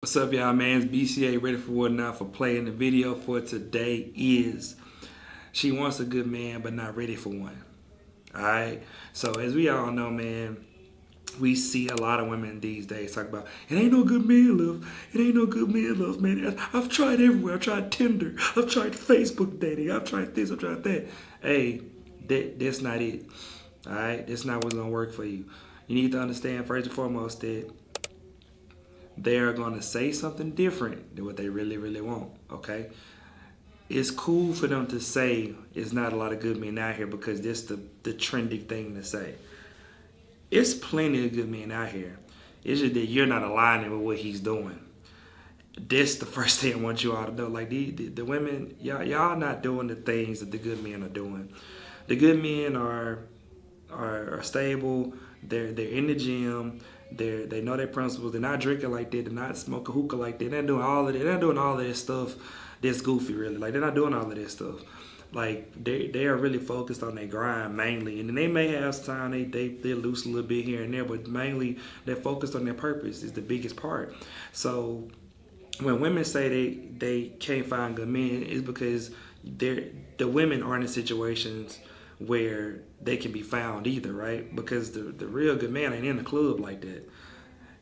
What's up, y'all, man? It's BCA ready for what now for play. And the video for today is she wants a good man but not ready for one. Alright? So, as we all know, man, we see a lot of women these days talk about it ain't no good man love. It ain't no good man love, man. I've tried everywhere. I've tried Tinder. I've tried Facebook dating. I've tried this. I've tried that. Hey, that's not it. Alright? That's not what's gonna work for you. You need to understand first and foremost that they are going to say something different than what they really, really want. Okay, it's cool for them to say it's not a lot of good men out here because that's the trendy thing to say. It's plenty of good men out here. It's just that you're not aligning with what he's doing. That's the first thing I want you all to know. Like the women, y'all not doing the things that the good men are doing. The good men are stable. They're in the gym. They know their principles. They're not drinking like that. They're not smoking hookah like that. They're not doing all of that. They're not doing all of this stuff that's goofy, really. Like, they're not doing all of this stuff. Like, they are really focused on their grind mainly. And then they may have time, they loose a little bit here and there, but mainly they're focused on their purpose is the biggest part. So when women say they can't find good men, it's because the women aren't in situations where they can be found either, right? Because the real good man ain't in the club like that.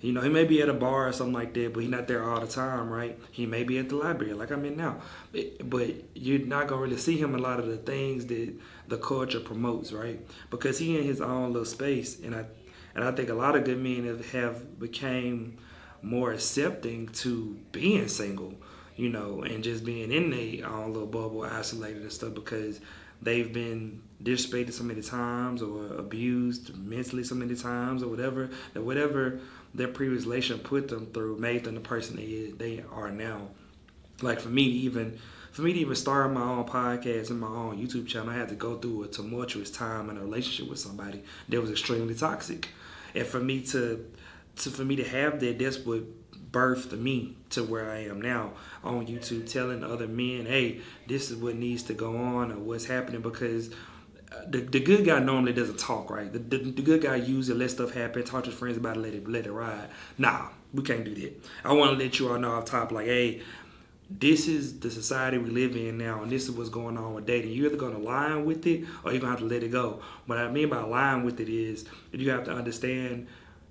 You know, he may be at a bar or something like that, but he's not there all the time, right? He may be at the library like I'm in now. But you're not going to really see him in a lot of the things that the culture promotes, right? Because he in his own little space. And I think a lot of good men have became more accepting to being single, you know, and just being in their own little bubble, isolated and stuff because they've been disrespected so many times or abused mentally so many times or whatever their previous relation put them through made them the person they are now. Like for me to even start my own podcast and my own YouTube channel, I had to go through a tumultuous time in a relationship with somebody that was extremely toxic. And for me to have that, that's what birthed me to where I am now on YouTube, telling other men, hey, this is what needs to go on or what's happening because the good guy normally doesn't talk, right? The good guy usually let stuff happen, talk to his friends about it, let it ride. Nah, we can't do that. I want to let you all know off top, like, hey, this is the society we live in now, and this is what's going on with dating. You're either going to align with it or you're going to have to let it go. What I mean by align with it is you have to understand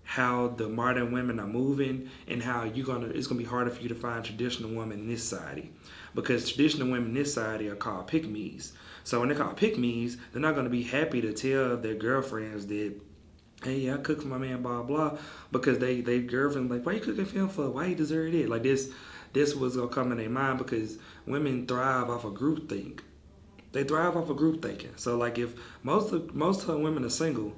how the modern women are moving and how it's gonna be harder for you to find traditional women in this society because traditional women in this society are called pick me's. So when they're called pick me's, they're not gonna be happy to tell their girlfriends that, hey, yeah, I cook for my man, blah blah, because they girlfriend like, why you cooking for him for? Why he deserve it? Like this was gonna come in their mind because women thrive off of group think. They thrive off of group thinking. So like if most of the women are single,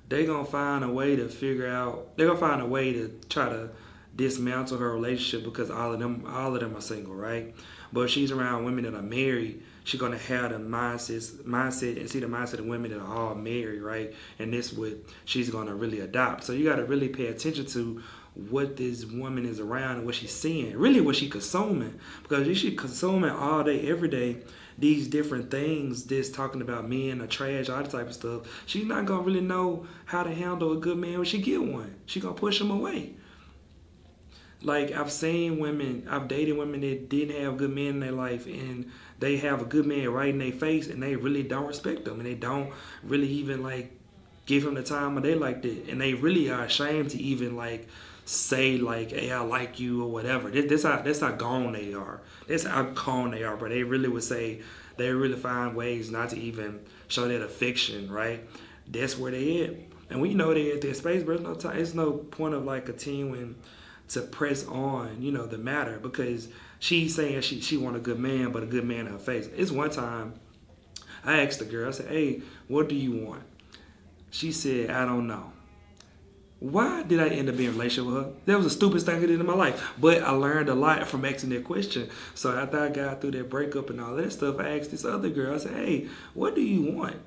they gonna find a way to figure out. They're gonna find a way to try to dismantle her relationship because all of them are single, right? But if she's around women that are married, she's gonna have the mindset and see the mindset of women that are all married, right? And this what she's gonna really adopt. So you gotta really pay attention to what this woman is around and what she's seeing, really what she's consuming. Because if she's consuming all day, every day, these different things, this talking about men or trash, all that type of stuff, she's not gonna really know how to handle a good man when she get one. She gonna push him away. Like I've dated women that didn't have good men in their life, and they have a good man right in their face, and they really don't respect them, and they don't really even like give him the time of day like that, and they really are ashamed to even like say like, "Hey, I like you" or whatever. That's how gone they are. That's how gone they are. But they really would say they really find ways not to even show that affection, right? That's where they at, and we know they at their space. But no time. It's no point of like continuing to press on, the matter because she's saying she want a good man, but a good man in her face. It's one time I asked the girl. I said, "Hey, what do you want?" She said, "I don't know." Why did I end up being in a relationship with her? That was the stupidest thing I did in my life. But I learned a lot from asking that question. So after I got through that breakup and all that stuff, I asked this other girl, I said, hey, what do you want?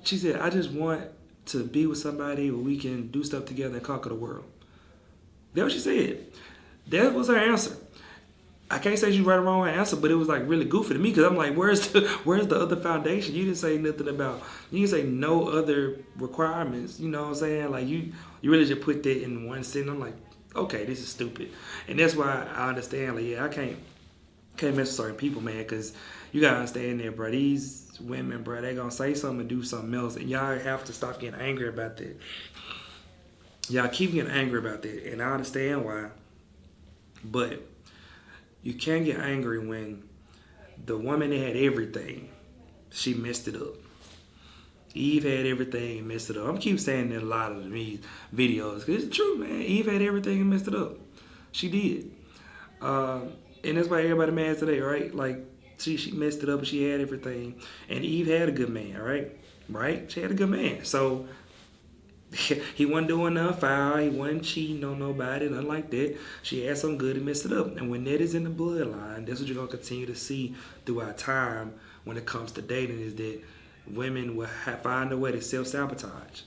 She said, I just want to be with somebody where we can do stuff together and conquer the world. That's what she said. That was her answer. I can't say she's right or wrong with her answer, but it was like really goofy to me because I'm like, where's the other foundation? You didn't say nothing about. You didn't say no other requirements. You know what I'm saying? Like you really just put that in one sentence. I'm like, okay, this is stupid. And that's why I understand, like, yeah, I can't mess with certain people, man, because you gotta understand that, bro. These women, bro, they gonna say something and do something else, and y'all have to stop getting angry about that. Y'all keep getting angry about that, and I understand why, but you can't get angry when the woman that had everything, she messed it up. Eve had everything and messed it up. I'm keep saying that a lot of these videos because it's true, man. Eve had everything and messed it up. She did, and that's why everybody mad today, right? Like she messed it up, and she had everything, and Eve had a good man, right? Right? She had a good man, so he wasn't doing nothing foul. He wasn't cheating on nobody, nothing like that. She had some good and messed it up. And when that is in the bloodline, that's what you're gonna continue to see throughout time when it comes to dating. Is that women will find a way to self-sabotage.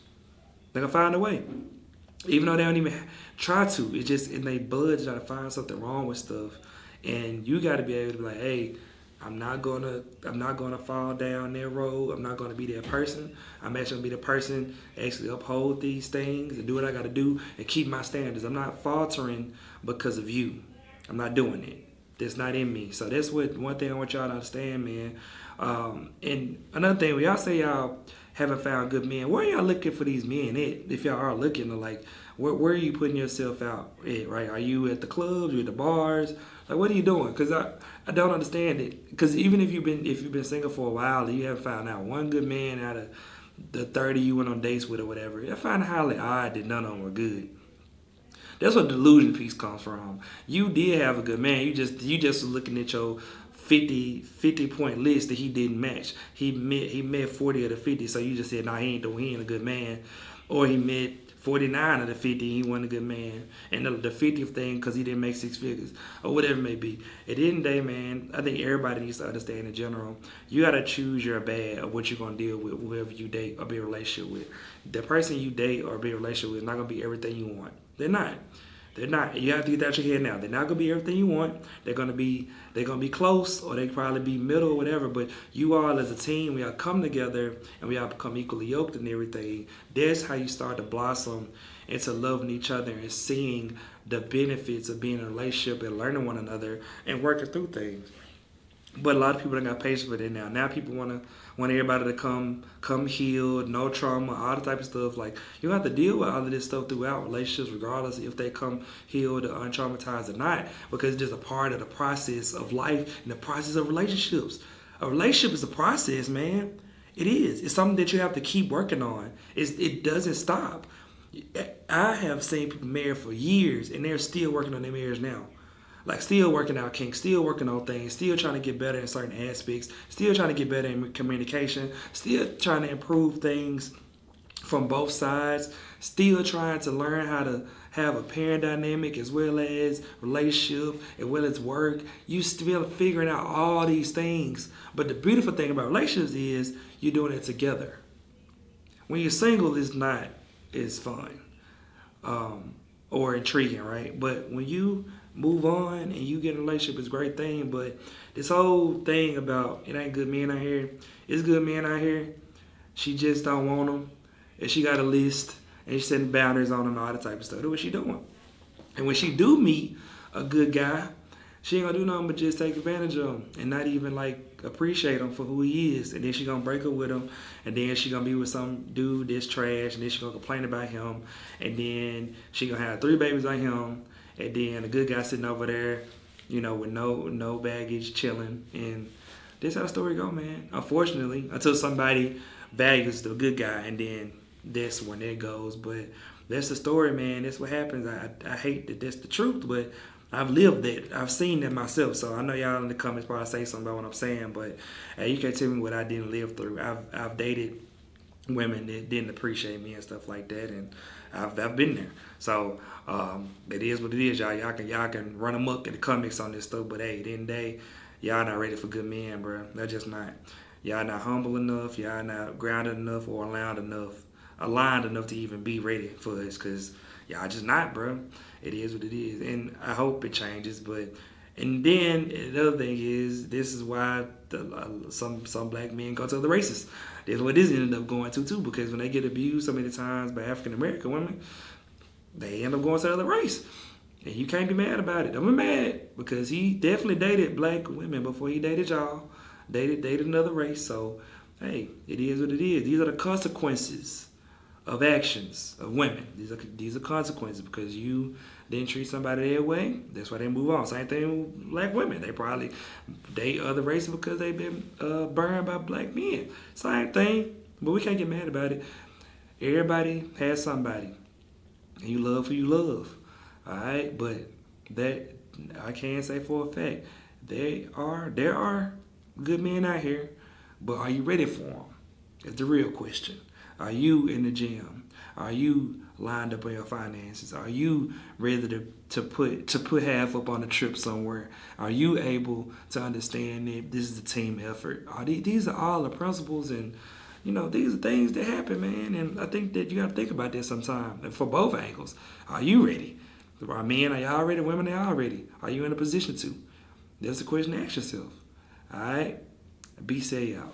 They're gonna find a way, even though they don't even try to. It's just in their blood to try to find something wrong with stuff. And you got to be able to be like, hey, I'm not gonna fall down that road. I'm not gonna be that person. I'm actually gonna be the person actually uphold these things and do what I gotta do and keep my standards. I'm not faltering because of you. I'm not doing it. That's not in me. So that's what one thing I want y'all to understand, man. And another thing, when y'all say y'all haven't found good men, where are y'all looking for these men at? If y'all are looking, like, where are you putting yourself out at, right? Are you at the clubs? Are you at the bars? Like, what are you doing? Because I don't understand it. Because even if you've been single for a while and you haven't found out one good man out of the 30 you went on dates with or whatever, I find it highly odd that none of them were good. That's what delusion piece comes from. You did have a good man. You just was looking at your 50 point list that he didn't match. He met 40 of the 50, so you just said, nah, he ain't a good man. Or he met 49 of the 50, he wasn't a good man. And the 50th thing, because he didn't make six figures, or whatever it may be. At the end of the day, man, I think everybody needs to understand in general, you got to choose your bad of what you're going to deal with whoever you date or be in a relationship with. The person you date or be in a relationship with is not going to be everything you want. They're not. They're not. You have to get that out your head now. They're not gonna be everything you want. They're gonna be close, or they probably be middle or whatever. But you all as a team, we all come together and we all become equally yoked and everything. That's how you start to blossom into loving each other and seeing the benefits of being in a relationship and learning one another and working through things. But a lot of people don't got patience for that now. Now people want everybody to come healed, no trauma, all the type of stuff. Like, you have to deal with all of this stuff throughout relationships, regardless if they come healed or untraumatized or not, because it's just a part of the process of life and the process of relationships. A relationship is a process, man. It is. It's something that you have to keep working on. It doesn't stop. I have seen people married for years and they're still working on their marriage now. Like, still working out kinks, still working on things, still trying to get better in certain aspects, still trying to get better in communication, still trying to improve things from both sides, still trying to learn how to have a parent dynamic as well as relationship, as well as work. You still figuring out all these things. But the beautiful thing about relationships is you're doing it together. When you're single, it's not as fun or intriguing, right? But when you move on and you get in a relationship, it's a great thing. But this whole thing about it ain't good men out here, it's good men out here. She just don't want them, and she got a list, and she's setting boundaries on them, and all that type of stuff. That's what she doing. And when she do meet a good guy, she ain't gonna do nothing but just take advantage of him and not even like appreciate him for who he is. And then she gonna break up with him, and then she gonna be with some dude that's trash, and then she gonna complain about him, and then she gonna have 3 babies on him. And then the good guy sitting over there, with no baggage, chilling. And this how the story go, man. Unfortunately, until somebody values the good guy, and then that's when it goes. But that's the story, man. That's what happens. I hate that that's the truth, but I've lived that. I've seen that myself. So I know y'all in the comments probably say something about what I'm saying, but you can't tell me what I didn't live through. I've dated women that didn't appreciate me and stuff like that, and I've been there. So it is what it is, y'all. Y'all can run amok in the comments on this stuff, but hey, at the end of the day, y'all not ready for good men, bro. They're just not. Y'all not humble enough. Y'all not grounded enough or aligned enough to even be ready for us, because y'all just not, bro. It is what it is, and I hope it changes. And then the other thing is, this is why some black men go to the racists. That's what this ended up going to too, because when they get abused so many times by African American women, they end up going to the other race. And you can't be mad about it. Don't be mad because he definitely dated black women before he dated y'all. Dated another race. So, hey, it is what it is. These are the consequences of actions of women. These are consequences because you didn't treat somebody their way. That's why they move on. Same thing with black women. They probably date other races because they've been burned by black men. Same thing, but we can't get mad about it. Everybody has somebody, and you love who you love. All right, but that I can say for a fact, there are good men out here, but are you ready for them? That's the real question. Are you in the gym? Are you lined up on your finances? Are you ready to put half up on a trip somewhere? Are you able to understand that this is a team effort? These are all the principles, and these are things that happen, man. And I think that you got to think about this sometime for both angles. Are you ready? Are men, are y'all ready? Women, are y'all ready? Are you in a position to? That's the question to ask yourself. All right? Be safe out.